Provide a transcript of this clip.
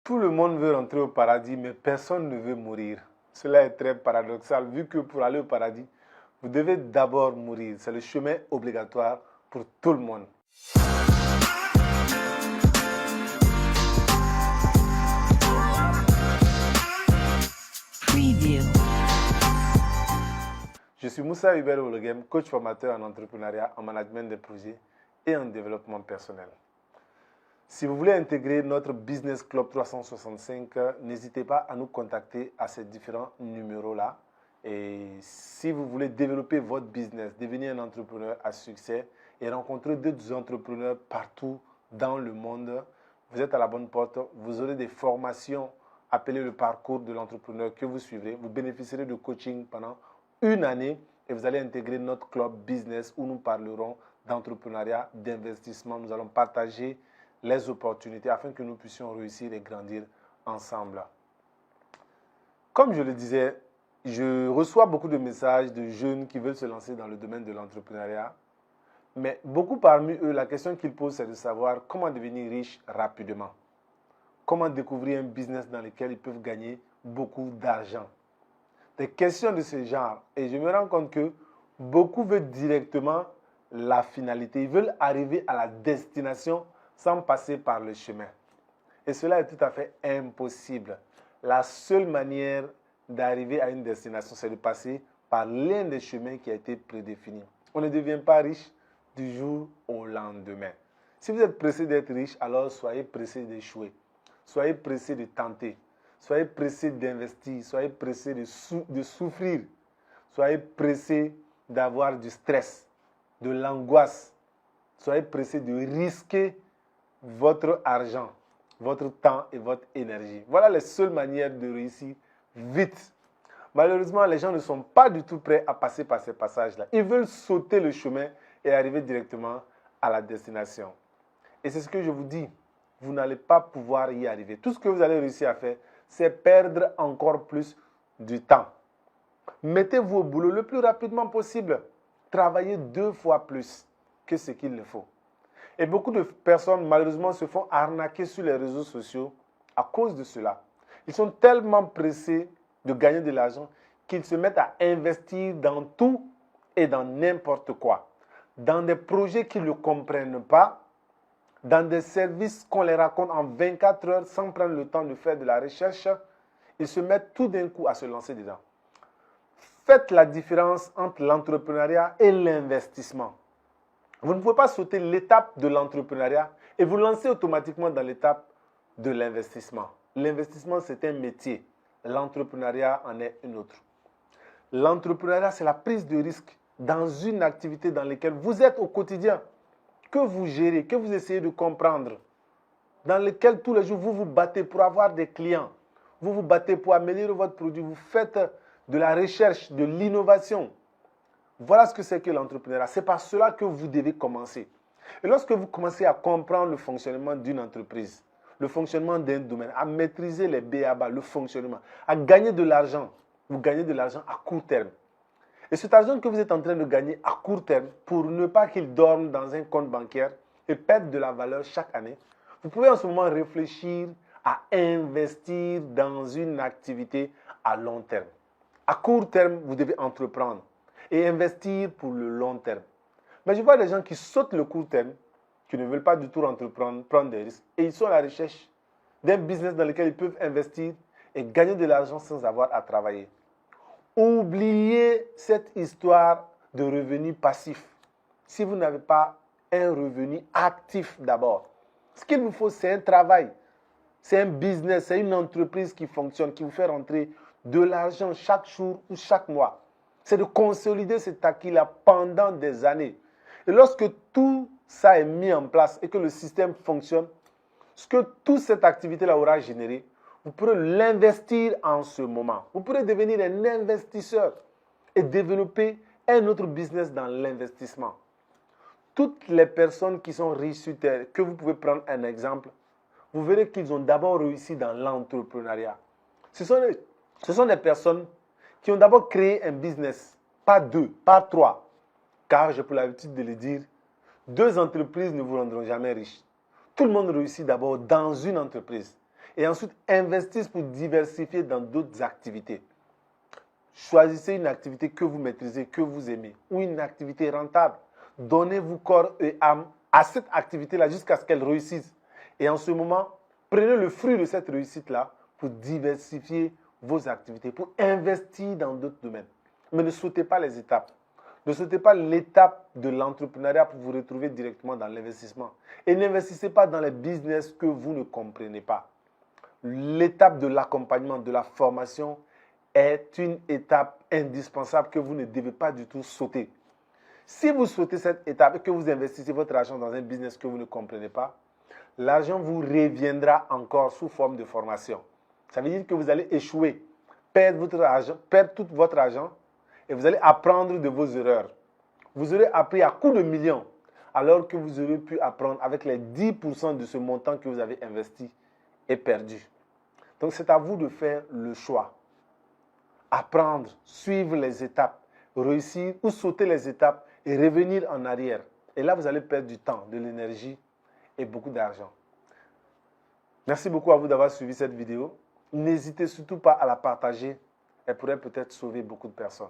Tout le monde veut rentrer au paradis, mais personne ne veut mourir. Cela est très paradoxal, vu que pour aller au paradis, vous devez d'abord mourir. C'est le chemin obligatoire pour tout le monde. Preview. Je suis Moussa Hubert Ologem, coach formateur en entrepreneuriat, en management de projets et en développement personnel. Si vous voulez intégrer notre Business Club 365, n'hésitez pas à nous contacter à ces différents numéros-là. Et si vous voulez développer votre business, devenir un entrepreneur à succès et rencontrer d'autres entrepreneurs partout dans le monde, vous êtes à la bonne porte. Vous aurez des formations appelées le parcours de l'entrepreneur que vous suivrez. Vous bénéficierez de coaching pendant une année et vous allez intégrer notre club business où nous parlerons d'entrepreneuriat, d'investissement. Nous allons partager les opportunités afin que nous puissions réussir et grandir ensemble. Comme je le disais, je reçois beaucoup de messages de jeunes qui veulent se lancer dans le domaine de l'entrepreneuriat. Mais beaucoup parmi eux, la question qu'ils posent, c'est de savoir comment devenir riche rapidement. Comment découvrir un business dans lequel ils peuvent gagner beaucoup d'argent. Des questions de ce genre. Et je me rends compte que beaucoup veulent directement la finalité. Ils veulent arriver à la destination sans passer par le chemin. Et cela est tout à fait impossible. La seule manière d'arriver à une destination, c'est de passer par l'un des chemins qui a été prédéfini. On ne devient pas riche du jour au lendemain. Si vous êtes pressé d'être riche, alors soyez pressé d'échouer. Soyez pressé de tenter. Soyez pressé d'investir. Soyez pressé de souffrir. Soyez pressé d'avoir du stress, de l'angoisse. Soyez pressé de risquer votre argent, votre temps et votre énergie. Voilà les seules manières de réussir vite. Malheureusement, les gens ne sont pas du tout prêts à passer par ces passages-là. Ils veulent sauter le chemin et arriver directement à la destination. Et c'est ce que je vous dis. Vous n'allez pas pouvoir y arriver. Tout ce que vous allez réussir à faire, c'est perdre encore plus du temps. Mettez-vous au boulot le plus rapidement possible. Travaillez 2 fois plus que ce qu'il le faut. Et beaucoup de personnes, malheureusement, se font arnaquer sur les réseaux sociaux à cause de cela. Ils sont tellement pressés de gagner de l'argent qu'ils se mettent à investir dans tout et dans n'importe quoi. Dans des projets qu'ils ne comprennent pas, dans des services qu'on les raconte en 24 heures sans prendre le temps de faire de la recherche, ils se mettent tout d'un coup à se lancer dedans. Faites la différence entre l'entrepreneuriat et l'investissement. Vous ne pouvez pas sauter l'étape de l'entrepreneuriat et vous lancer automatiquement dans l'étape de l'investissement. L'investissement, c'est un métier. L'entrepreneuriat en est une autre. L'entrepreneuriat, c'est la prise de risque dans une activité dans laquelle vous êtes au quotidien, que vous gérez, que vous essayez de comprendre, dans lequel tous les jours vous vous battez pour avoir des clients, vous vous battez pour améliorer votre produit, vous faites de la recherche, de l'innovation. Voilà ce que c'est que l'entrepreneuriat. C'est par cela que vous devez commencer. Et lorsque vous commencez à comprendre le fonctionnement d'une entreprise, le fonctionnement d'un domaine, à maîtriser les b.a.-ba, le fonctionnement, à gagner de l'argent, vous gagnez de l'argent à court terme. Et cet argent que vous êtes en train de gagner à court terme, pour ne pas qu'il dorme dans un compte bancaire et perde de la valeur chaque année, vous pouvez en ce moment réfléchir à investir dans une activité à long terme. À court terme, vous devez entreprendre et investir pour le long terme. Mais je vois des gens qui sautent le court terme, qui ne veulent pas du tout entreprendre, prendre des risques, et ils sont à la recherche d'un business dans lequel ils peuvent investir et gagner de l'argent sans avoir à travailler. Oubliez cette histoire de revenu passif. Si vous n'avez pas un revenu actif d'abord, ce qu'il vous faut, c'est un travail, c'est un business, c'est une entreprise qui fonctionne, qui vous fait rentrer de l'argent chaque jour ou chaque mois. C'est de consolider cet acquis-là pendant des années. Et lorsque tout ça est mis en place et que le système fonctionne, ce que toute cette activité-là aura généré, vous pourrez l'investir en ce moment. Vous pourrez devenir un investisseur et développer un autre business dans l'investissement. Toutes les personnes qui sont riches sur Terre, que vous pouvez prendre un exemple, vous verrez qu'ils ont d'abord réussi dans l'entrepreneuriat. Ce sont des personnes qui ont d'abord créé un business, pas 2, pas 3. Car j'ai pour l'habitude de le dire, 2 entreprises ne vous rendront jamais riches. Tout le monde réussit d'abord dans une entreprise. Et ensuite, investissent pour diversifier dans d'autres activités. Choisissez une activité que vous maîtrisez, que vous aimez, ou une activité rentable. Donnez-vous corps et âme à cette activité-là jusqu'à ce qu'elle réussisse. Et en ce moment, prenez le fruit de cette réussite-là pour diversifier vos activités, pour investir dans d'autres domaines. Mais ne sautez pas les étapes. Ne sautez pas l'étape de l'entrepreneuriat pour vous retrouver directement dans l'investissement. Et n'investissez pas dans les business que vous ne comprenez pas. L'étape de l'accompagnement, de la formation est une étape indispensable que vous ne devez pas du tout sauter. Si vous sautez cette étape et que vous investissez votre argent dans un business que vous ne comprenez pas, l'argent vous reviendra encore sous forme de formation. Ça veut dire que vous allez échouer, perdre votre argent, perdre tout votre argent et vous allez apprendre de vos erreurs. Vous aurez appris à coups de millions alors que vous aurez pu apprendre avec les 10% de ce montant que vous avez investi et perdu. Donc c'est à vous de faire le choix. Apprendre, suivre les étapes, réussir ou sauter les étapes et revenir en arrière. Et là, vous allez perdre du temps, de l'énergie et beaucoup d'argent. Merci beaucoup à vous d'avoir suivi cette vidéo. N'hésitez surtout pas à la partager. Elle pourrait peut-être sauver beaucoup de personnes.